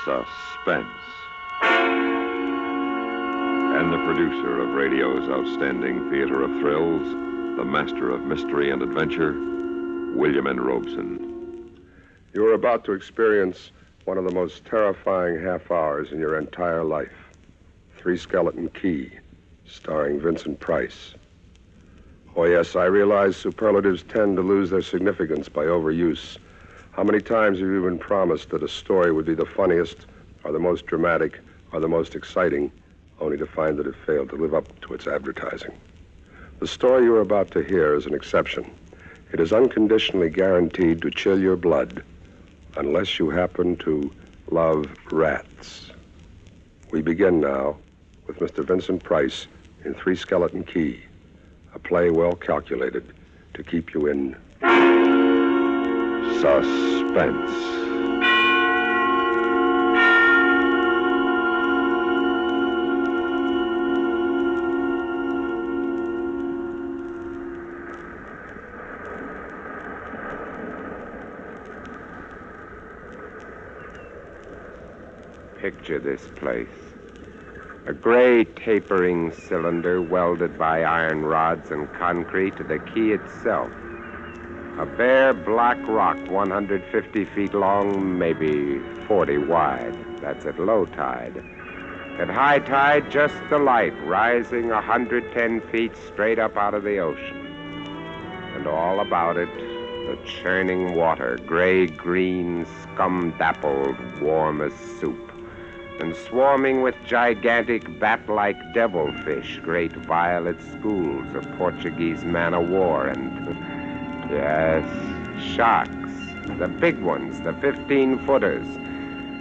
Suspense. And the producer of radio's outstanding theater of thrills, the master of mystery and adventure, William N. Robeson. You are about to experience one of the most terrifying half hours in your entire life. Three Skeleton Key, starring Vincent Price. Oh, yes, I realize superlatives tend to lose their significance by overuse. How many times have you been promised that a story would be the funniest, or the most dramatic, or the most exciting, only to find that it failed to live up to its advertising? The story you are about to hear is an exception. It is unconditionally guaranteed to chill your blood, unless you happen to love rats. We begin now with Mr. Vincent Price in Three Skeleton Key, a play well calculated to keep you in suspense. Picture this place. A gray tapering cylinder welded by iron rods and concrete to the key itself. A bare black rock 150 feet long, maybe 40 wide. That's at low tide. At high tide, just the light rising 110 feet straight up out of the ocean. And all about it, the churning water, gray-green, scum-dappled, warm as soup. And swarming with gigantic bat-like devilfish, great violet schools of Portuguese man-o'-war, and, yes, sharks, the big ones, the 15-footers.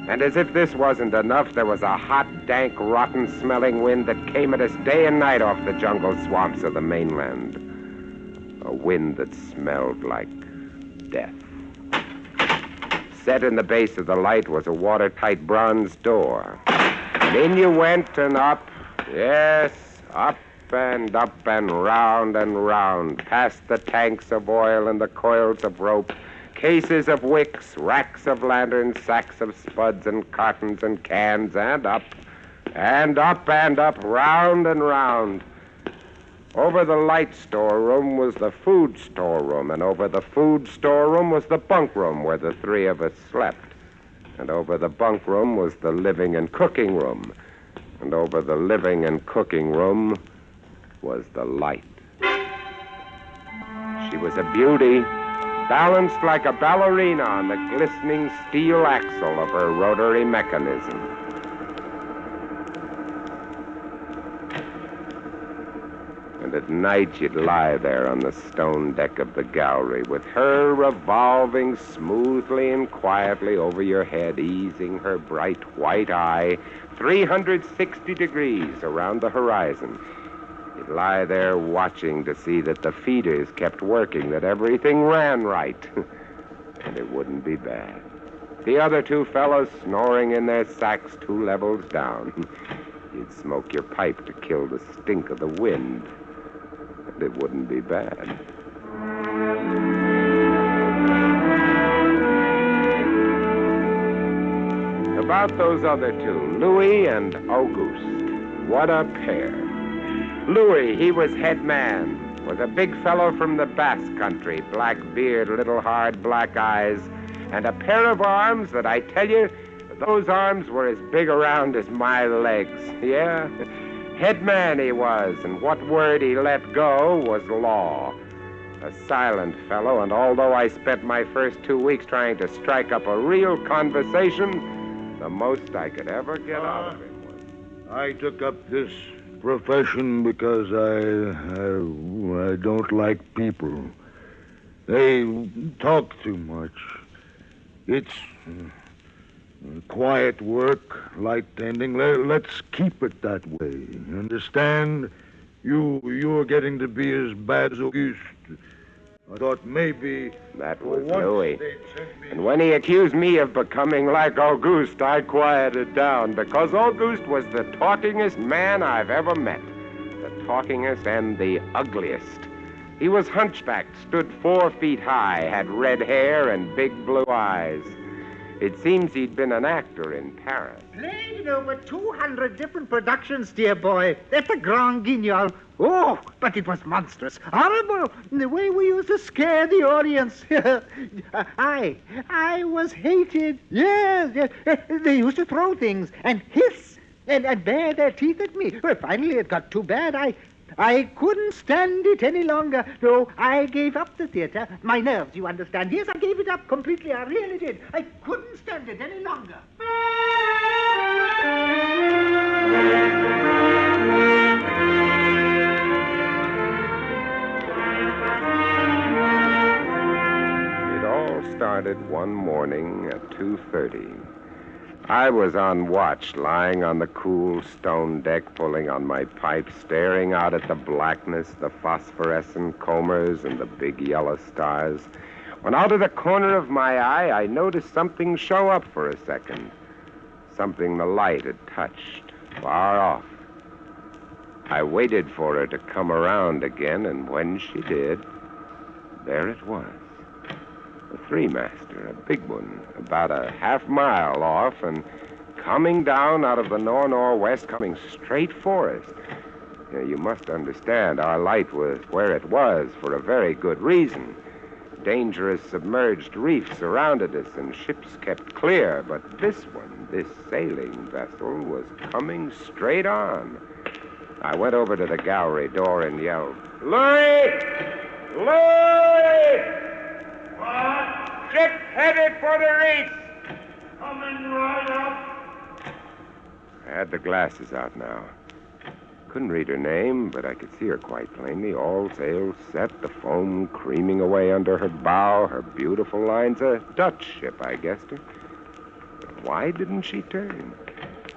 And as if this wasn't enough, there was a hot, dank, rotten-smelling wind that came at us day and night off the jungle swamps of the mainland. A wind that smelled like death. Set in the base of the light was a watertight bronze door. And in you went and up, yes, up and round, past the tanks of oil and the coils of rope, cases of wicks, racks of lanterns, sacks of spuds and cartons and cans, and up, round and round. Over the light storeroom was the food storeroom, and over the food storeroom was the bunk room where the three of us slept. And over the bunk room was the living and cooking room. And over the living and cooking room was the light. She was a beauty, balanced like a ballerina on the glistening steel axle of her rotary mechanism. And at night you'd lie there on the stone deck of the gallery with her revolving smoothly and quietly over your head, easing her bright white eye 360 degrees around the horizon. You'd lie there watching to see that the feeders kept working, that everything ran right. And it wouldn't be bad. The other two fellows snoring in their sacks 2 levels down. You'd smoke your pipe to kill the stink of the wind. And it wouldn't be bad. About those other two, Louis and Auguste. What a pair. Louis, he was head man, was a big fellow from the Basque country, black beard, little hard black eyes, and a pair of arms that I tell you, those arms were as big around as my legs. Yeah, head man he was, and what word he let go was law. A silent fellow, and although I spent my first 2 weeks trying to strike up a real conversation, the most I could ever get out of him was... I took up this profession because I don't like people. They talk too much. It's quiet work, light tending. Let's keep it that way. Understand? You're getting to be as bad as Auguste. I thought maybe... That was Louis. And when he accused me of becoming like Auguste, I quieted down, because Auguste was the talkingest man I've ever met. The talkingest and the ugliest. He was hunchbacked, stood 4 feet high, had red hair and big blue eyes. It seems he'd been an actor in Paris. Played in over 200 different productions, dear boy, at the Grand Guignol. Oh, but it was monstrous, horrible, the way we used to scare the audience. I was hated. Yes. They used to throw things and hiss and bare their teeth at me. Well, finally it got too bad. I couldn't stand it any longer. No, I gave up the theater. My nerves, you understand. Yes, I gave it up completely. I really did. I couldn't stand it any longer. It all started one morning at 2:30. I was on watch, lying on the cool stone deck, pulling on my pipe, staring out at the blackness, the phosphorescent combers, and the big yellow stars, when out of the corner of my eye, I noticed something show up for a second. Something the light had touched, far off. I waited for her to come around again, and when she did, there it was. A three-master, a big one, about a half-mile off, and coming down out of the nor-northwest, coming straight for us. You must understand, our light was where it was for a very good reason. Dangerous submerged reefs surrounded us, and ships kept clear, but this one, this sailing vessel, was coming straight on. I went over to the gallery door and yelled, "Louis! Louis! What? Ship headed for the reefs!" Coming right up. I had the glasses out now. Couldn't read her name, but I could see her quite plainly. All sails set, the foam creaming away under her bow, her beautiful lines. A Dutch ship, I guessed her. Why didn't she turn?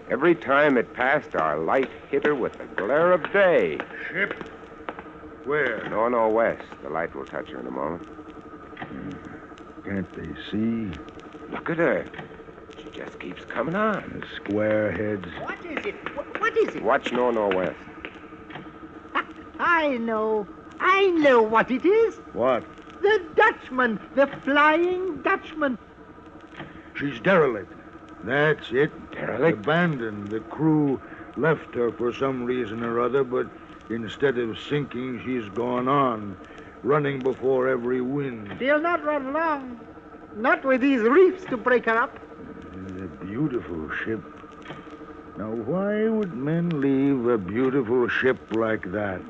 Every time it passed, our light hit her with the glare of day. Ship? Where? Nor-northwest. The light will touch her in a moment. Can't they see? Look at her. She just keeps coming on. The square heads. What is it? What is it? Watch nor-northwest. I know what it is. What? The Dutchman, the Flying Dutchman. She's derelict. That's it. Derelict? Abandoned. The crew left her for some reason or other, but instead of sinking, she's gone on, running before every wind. She'll not run long. Not with these reefs to break her up. A beautiful ship. Now, why would men leave a beautiful ship like that?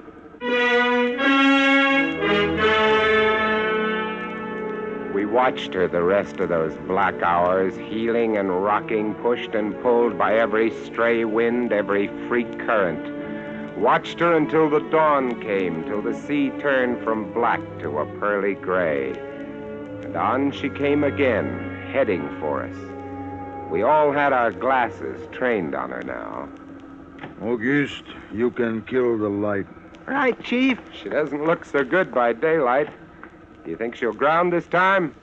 We watched her the rest of those black hours, heeling and rocking, pushed and pulled by every stray wind, every freak current. Watched her until the dawn came, till the sea turned from black to a pearly gray. And on she came again, heading for us. We all had our glasses trained on her now. Auguste, you can kill the light. Right, Chief. She doesn't look so good by daylight. Do you think she'll ground this time?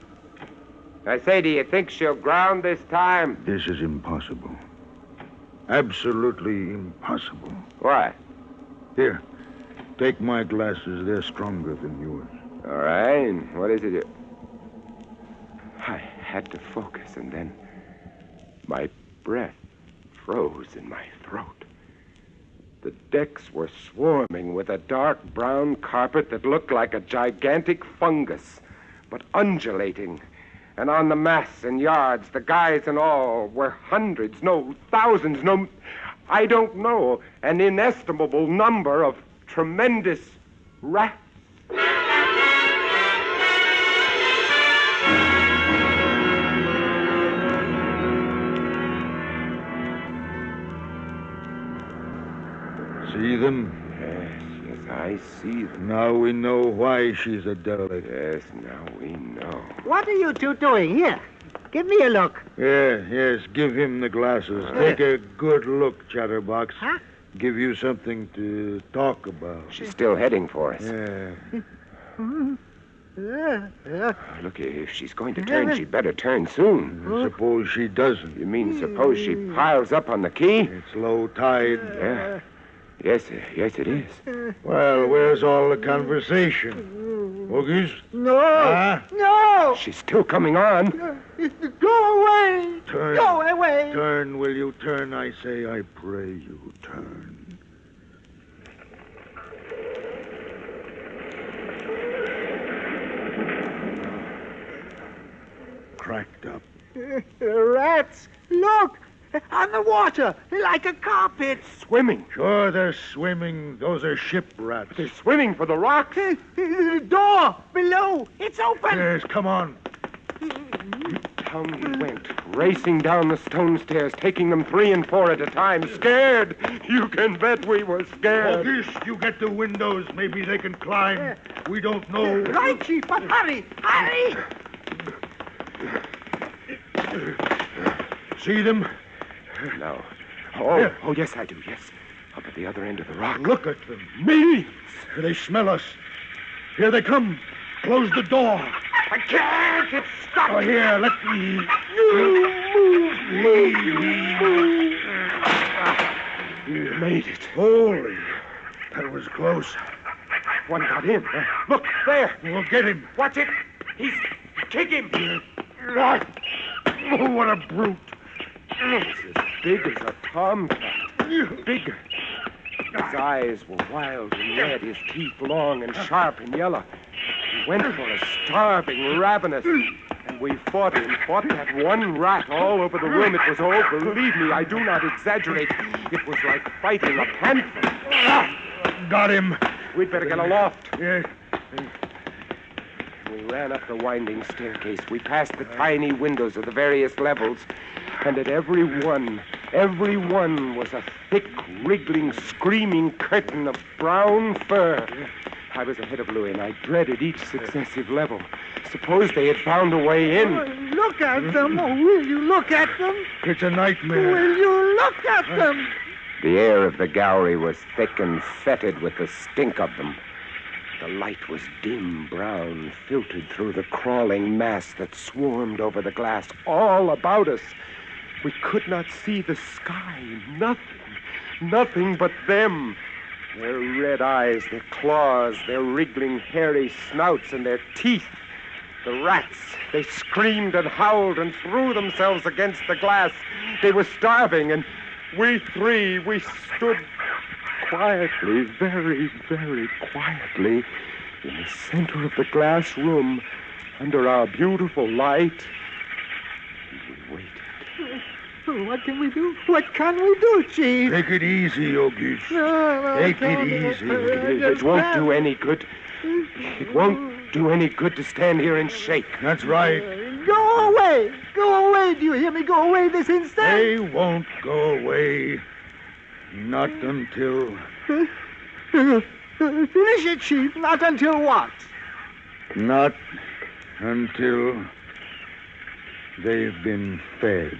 I say, do you think she'll ground this time? This is impossible. Absolutely impossible. What? Here, take my glasses. They're stronger than yours. All right. What is it? I had to focus, and then my breath froze in my throat. The decks were swarming with a dark brown carpet that looked like a gigantic fungus, but undulating. And on the masts and yards, the guys and all, were hundreds, no, thousands, no, I don't know, an inestimable number of tremendous rats. See them? Yes, I see them. Now we know why she's a derelict. Yes, now we know. What are you two doing here? Give me a look. Yes, give him the glasses. Take a good look, Chatterbox. Huh? Give you something to talk about. She's still heading for us. Yeah. Look, if she's going to turn, she'd better turn soon. Suppose she doesn't. You mean suppose she piles up on the key? It's low tide. Yeah. Yes, it is. Well, where's all the conversation? Auguste? No! Ah? No! She's still coming on. Go away! Turn. Go away! Turn, will you? Turn, I say. I pray you, turn. Cracked up. Rats! Look! On the water, like a carpet. Swimming. Sure, they're swimming. Those are ship rats. They're swimming for the rocks. The door below, it's open. Yes, come on. Down we went, racing down the stone stairs, taking them 3 and 4 at a time, scared. You can bet we were scared. Auguste, you get the windows. Maybe they can climb. We don't know. Right, Chief, but hurry, hurry! See them? No. Oh, yes, I do, yes. Up at the other end of the rock. Look at them. Me! They smell us. Here they come. Close the door. I can't! It's stuck! Oh, here, let me. You made it. Holy. That was close. One got in. Look, there. We'll get him. Watch it. He's... Kick him. Oh, what a brute. He's as big as a tomcat. Bigger. His eyes were wild and red, his teeth long and sharp and yellow. He went for us, starving, ravenous. And we fought him, fought that one rat all over the room. It was believe me, I do not exaggerate. It was like fighting a panther. Got him. We'd better get aloft. Yeah. We ran up the winding staircase. We passed the tiny windows of the various levels. And at every one was a thick, wriggling, screaming curtain of brown fur. I was ahead of Louis, and I dreaded each successive level. Suppose they had found a way in. Oh, look at them. Oh, will you look at them? It's a nightmare. Will you look at them? The air of the gallery was thick and fetid with the stink of them. The light was dim brown, filtered through the crawling mass that swarmed over the glass all about us. We could not see the sky. Nothing but them. Their red eyes, their claws, their wriggling, hairy snouts, and their teeth. The rats, they screamed and howled and threw themselves against the glass. They were starving, and we stood quietly, very, very quietly, in the center of the glass room, under our beautiful light. We waited. What can we do? What can we do, Chief? Take it easy, Auguste. No, Take it easy. It won't do any good. It won't do any good to stand here and shake. That's right. Go away! Go away! Do you hear me? Go away this instant! They won't go away. Not until... Finish it, Chief. Not until what? Not until they've been fed.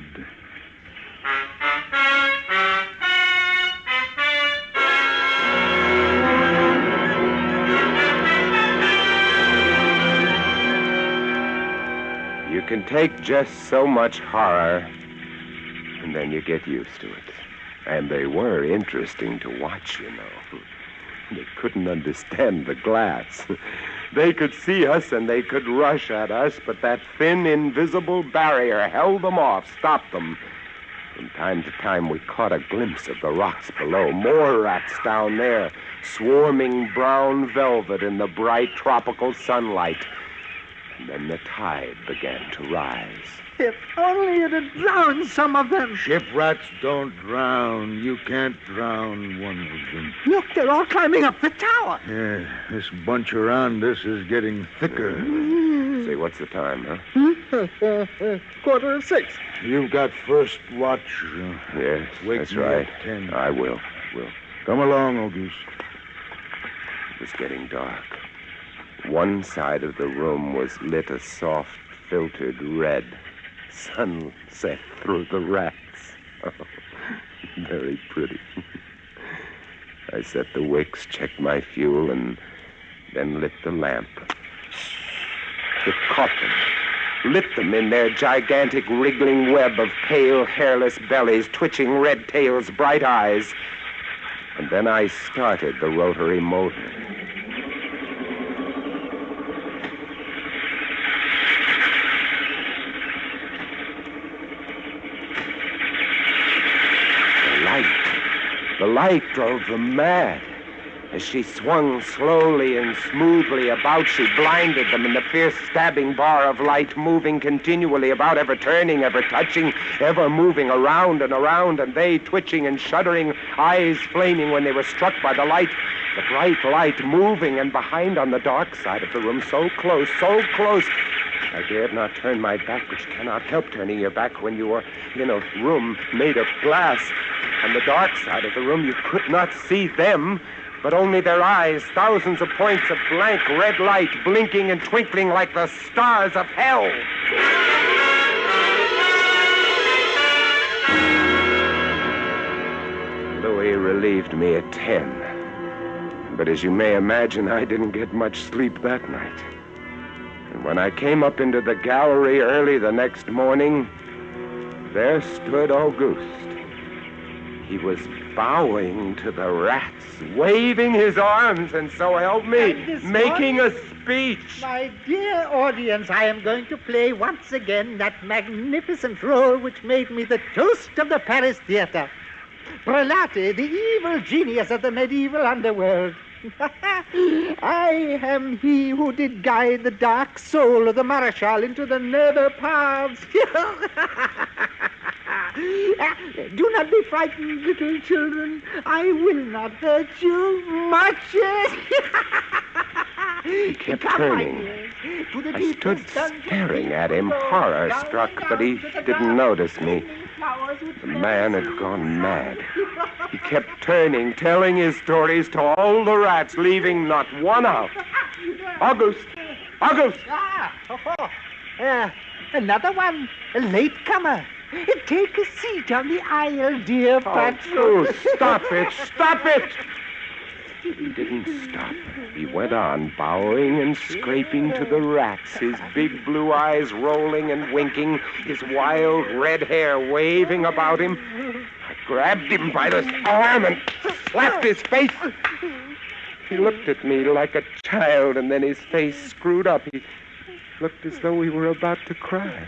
You can take just so much horror, and then you get used to it. And they were interesting to watch, you know. They couldn't understand the glass. They could see us and they could rush at us, but that thin, invisible barrier held them off, stopped them. From time to time, we caught a glimpse of the rocks below. More rats down there, swarming brown velvet in the bright tropical sunlight. And then the tide began to rise. If only it had drowned some of them. Ship rats don't drown. You can't drown one of them. Look, they're all climbing up the tower. Yeah, this bunch around us is getting thicker. Say, what's the time, huh? 6:15. You've got first watch. Yes, Wake that's me right. at 10. I will. Come along, Auguste. It was getting dark. One side of the room was lit a soft, filtered red. Sunset through the rats. Oh, very pretty. I set the wicks, checked my fuel, and then lit the lamp. It caught them, lit them in their gigantic wriggling web of pale, hairless bellies, twitching red tails, bright eyes. And then I started the rotary motor. The light drove them mad. As she swung slowly and smoothly about, she blinded them in the fierce stabbing bar of light, moving continually about, ever turning, ever touching, ever moving around, and they twitching and shuddering, eyes flaming when they were struck by the light. The bright light moving, and behind on the dark side of the room, so close, I dared not turn my back, but you cannot help turning your back when you are in a room made of glass. On the dark side of the room, you could not see them, but only their eyes, thousands of points of blank red light, blinking and twinkling like the stars of hell. Louis relieved me at 10. But as you may imagine, I didn't get much sleep that night. And when I came up into the gallery early the next morning, there stood Auguste. He was bowing to the rats, waving his arms, and so help me, making a speech. My dear audience, I am going to play once again that magnificent role which made me the toast of the Paris theater. Prelate, the evil genius of the medieval underworld. I am he who did guide the dark soul of the Marechal into the nether paths. Do not be frightened, little children. I will not hurt you much. He kept turning. I stood staring at him, horror-struck, but he didn't notice me. The man had gone mad. He kept turning, telling his stories to all the rats, leaving not one out. Auguste! Another one, a latecomer. Take a seat on the aisle, dear Patrick. Oh, stop it! He didn't stop. He went on, bowing and scraping to the rats, his big blue eyes rolling and winking, his wild red hair waving about him. I grabbed him by the arm and slapped his face. He looked at me like a child, and then his face screwed up. He looked as though he were about to cry.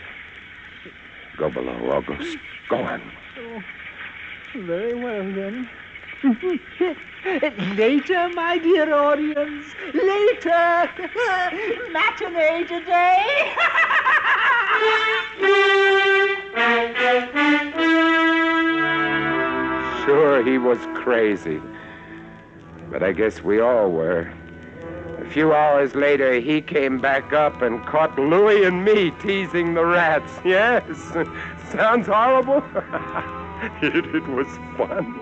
Go below, Auguste. Go on. Oh, very well, then. Later, my dear audience. Later. Matinee today. Sure, he was crazy. But I guess we all were. A few hours later, he came back up and caught Louis and me teasing the rats. Yes, sounds horrible. It was fun.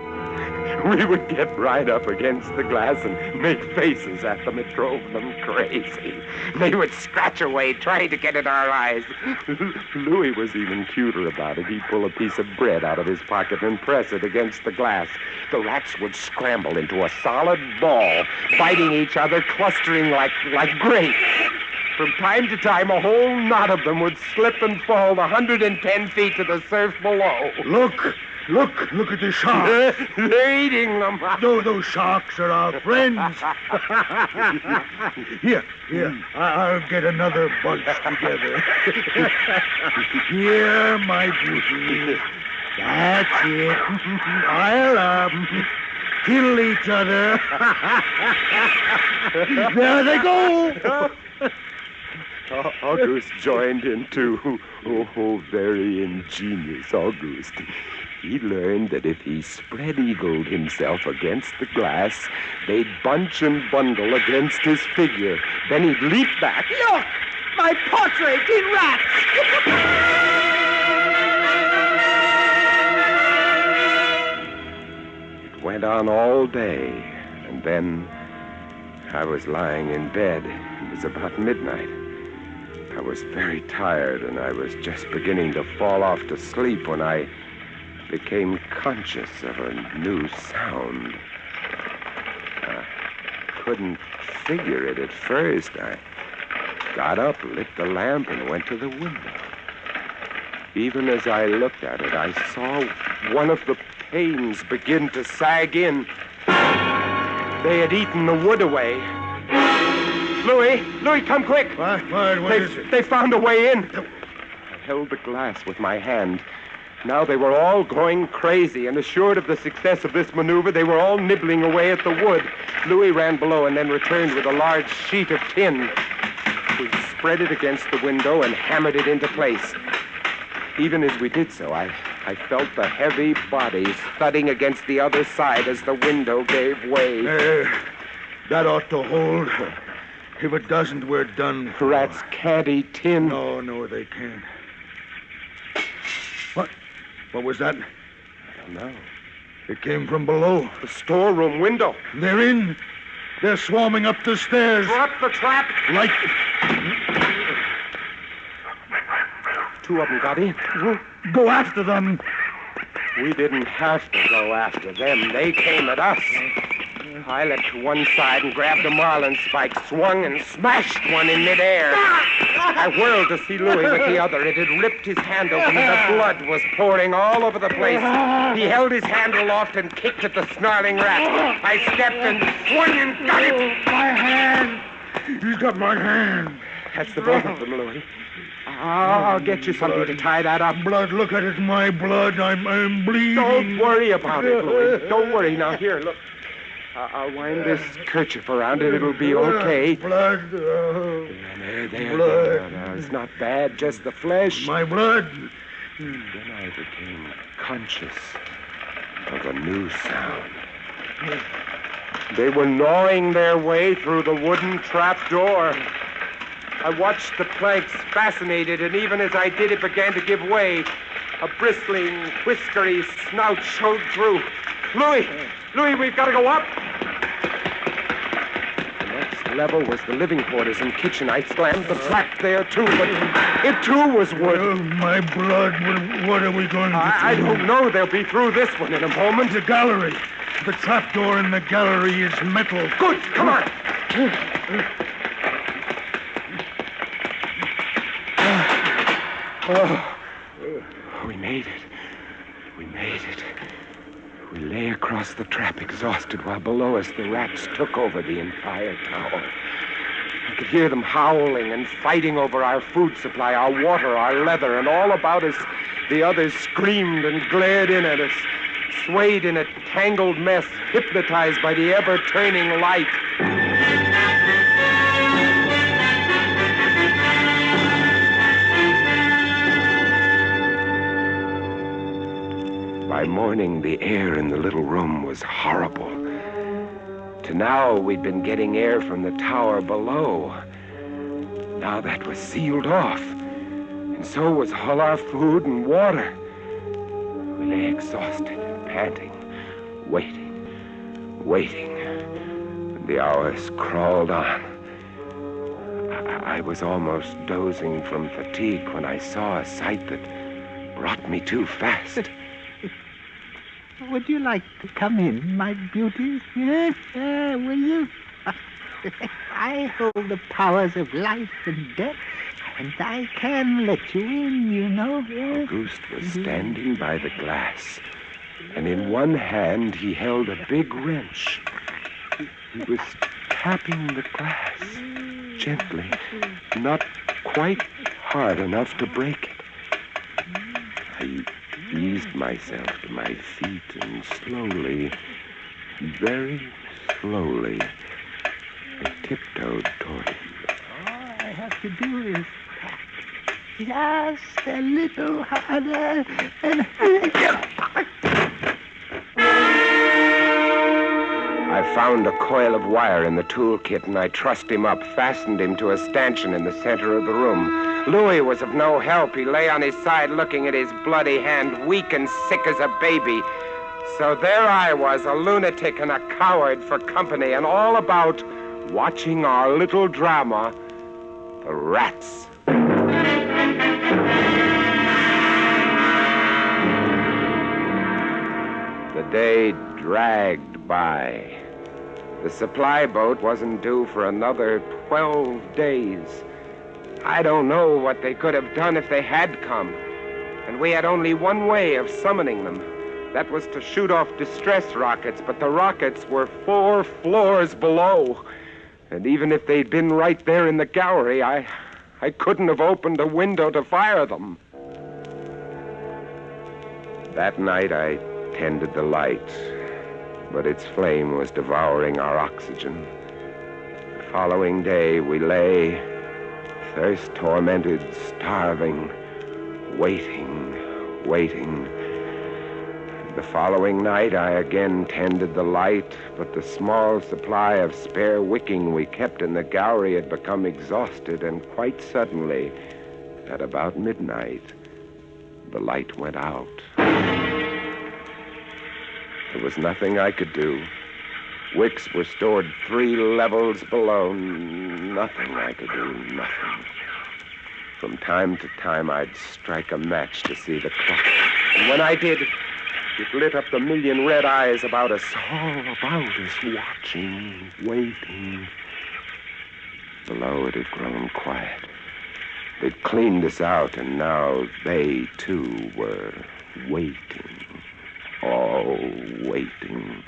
We would get right up against the glass and make faces at them. It drove them crazy. They would scratch away, trying to get at our eyes. Louis was even cuter about it. He'd pull a piece of bread out of his pocket and press it against the glass. The rats would scramble into a solid ball, biting each other, clustering like grapes. From time to time, a whole knot of them would slip and fall 110 feet to the surf below. Look at the sharks. They're eating them. Those sharks are our friends. Here, I'll get another bunch together. Here, my beauty. That's it. Pile up. Kill each other. There they go. Auguste joined in, too. Oh, very ingenious, Auguste. He learned that if he spread-eagled himself against the glass, they'd bunch and bundle against his figure. Then he'd leap back. Look! My portrait in rats! It went on all day, and then I was lying in bed. It was about midnight. I was very tired, and I was just beginning to fall off to sleep when I became conscious of a new sound. I couldn't figure it at first. I got up, lit the lamp, and went to the window. Even as I looked at it, I saw one of the panes begin to sag in. They had eaten the wood away. Louis, come quick. What is it? They found a way in. I held the glass with my hand. Now they were all going crazy, and assured of the success of this maneuver, they were all nibbling away at the wood. Louis ran below and then returned with a large sheet of tin. We spread it against the window and hammered it into place. Even as we did so, I felt the heavy bodies thudding against the other side as the window gave way. That ought to hold. If it doesn't, we're done for. Rats can't eat tin. No, they can't. What was that? I don't know. It came from below. The storeroom window. They're in. They're swarming up the stairs. Drop the trap. Like... Two of them got in. Go after them. We didn't have to go after them. They came at us. I leapt to one side and grabbed a marlin spike, swung and smashed one in midair. I whirled to see Louis with the other. It had ripped his hand open and the blood was pouring all over the place. He held his hand aloft and kicked at the snarling rat. I stepped and swung and got him. My hand. He's got my hand. That's the both of them, Louis. I'll get you something to tie that up. Blood, look at it, my blood. I'm bleeding. Don't worry about it, Louis. Don't worry. Now, here, look. I'll wind this kerchief around it. It'll be okay. Blood. There. It's not bad, just the flesh. My blood. Then I became conscious of a new sound. They were gnawing their way through the wooden trap door. I watched the planks, fascinated, and even as I did, it began to give way. A bristling, whiskery snout showed through. Louis, we've got to go up. The next level was the living quarters and kitchen. I slammed the trap there, too, but it, too, was wood. Oh, my blood. What are we going to do? I don't know. They'll be through this one in a moment. The gallery. The trapdoor in the gallery is metal. Good. Come on. We made it. We lay across the trap, exhausted, while below us the rats took over the entire tower. I could hear them howling and fighting over our food supply, our water, our leather, and all about us the others screamed and glared in at us, swayed in a tangled mess, hypnotized by the ever-turning light. By morning, the air in the little room was horrible. To now, we'd been getting air from the tower below. Now that was sealed off, and so was all our food and water. We lay exhausted and panting, waiting, and the hours crawled on. I was almost dozing from fatigue when I saw a sight that brought me to fast. Would you like to come in, my beauties? Will you? I hold the powers of life and death, and I can let you in, you know. Auguste was standing by the glass, and in one hand he held a big wrench. He was tapping the glass gently, not quite hard enough to break it. I eased myself to my feet and slowly, very slowly, I tiptoed toward him. All I have to do is tap just a little harder and... I found a coil of wire in the toolkit, and I trussed him up, fastened him to a stanchion in the center of the room. Louis was of no help. He lay on his side looking at his bloody hand, weak and sick as a baby. So there I was, a lunatic and a coward for company, and all about watching our little drama, the rats. The day dragged by. The supply boat wasn't due for another 12 days. I don't know what they could have done if they had come. And we had only one way of summoning them. That was to shoot off distress rockets, but the rockets were 4 floors below. And even if they'd been right there in the gallery, I couldn't have opened a window to fire them. That night I tended the light, but its flame was devouring our oxygen. The following day we lay, thirst-tormented, starving, waiting. The following night I again tended the light, but the small supply of spare wicking we kept in the gallery had become exhausted, and quite suddenly, at about midnight, the light went out. There was nothing I could do. Wicks were stored 3 levels below. Nothing I could do, nothing. From time to time, I'd strike a match to see the clock. And when I did, it lit up the million red eyes about us, all about us, watching, waiting. Below it had grown quiet. They'd cleaned us out, and now they, too, were waiting. All waiting.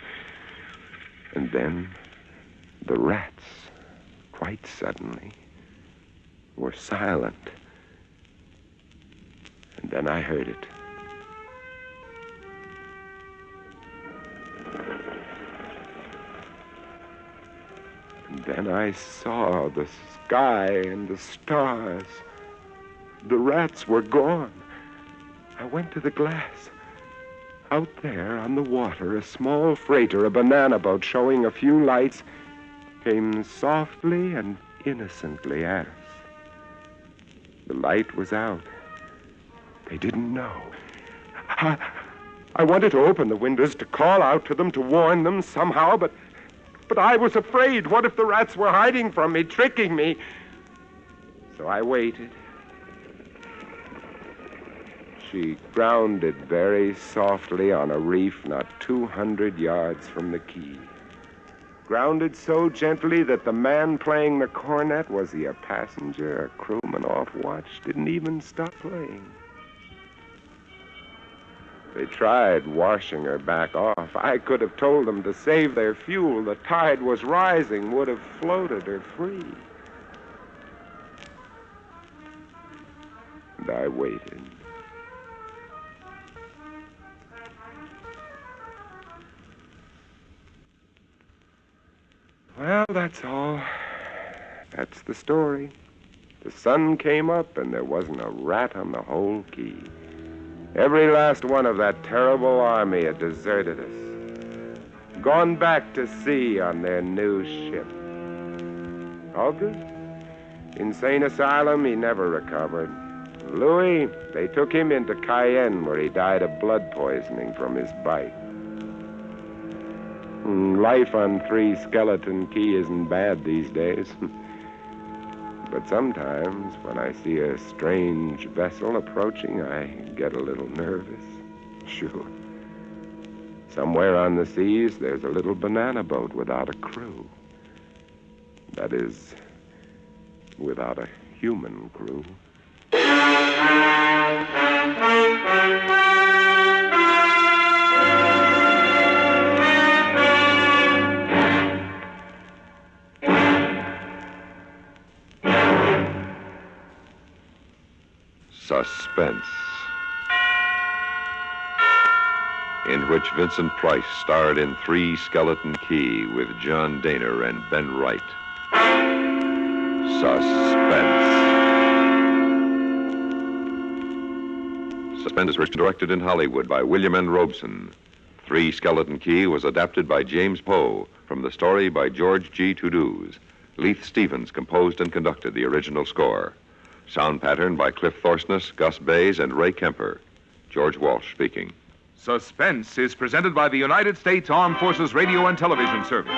And then the rats, quite suddenly, were silent. And then I heard it. And then I saw the sky and the stars. The rats were gone. I went to the glass. Out there on the water, a small freighter, a banana boat showing a few lights, came softly and innocently at us. The light was out. They didn't know. I wanted to open the windows, to call out to them, to warn them somehow, but I was afraid. What if the rats were hiding from me, tricking me? So I waited. She grounded very softly on a reef not 200 yards from the quay. Grounded so gently that the man playing the cornet, was he a passenger, a crewman off watch, didn't even stop playing. They tried washing her back off. I could have told them to save their fuel. The tide was rising, would have floated her free. And I waited. Well, that's all. That's the story. The sun came up and there wasn't a rat on the whole quay. Every last one of that terrible army had deserted us. Gone back to sea on their new ship. August? Insane asylum, he never recovered. Louis, they took him into Cayenne where he died of blood poisoning from his bite. Life on 3 Skeleton Key isn't bad these days. But sometimes, when I see a strange vessel approaching, I get a little nervous. Sure. Somewhere on the seas, there's a little banana boat without a crew. That is, without a human crew. Suspense, in which Vincent Price starred in 3 Skeleton Key with John Daner and Ben Wright. Suspense is written and directed in Hollywood by William N. Robeson. 3 Skeleton Key was adapted by James Poe from the story by George G. Tuduz. Leith Stevens composed and conducted the original score. Sound pattern by Cliff Thorsness, Gus Bays, and Ray Kemper. George Walsh speaking. Suspense is presented by the United States Armed Forces Radio and Television Service.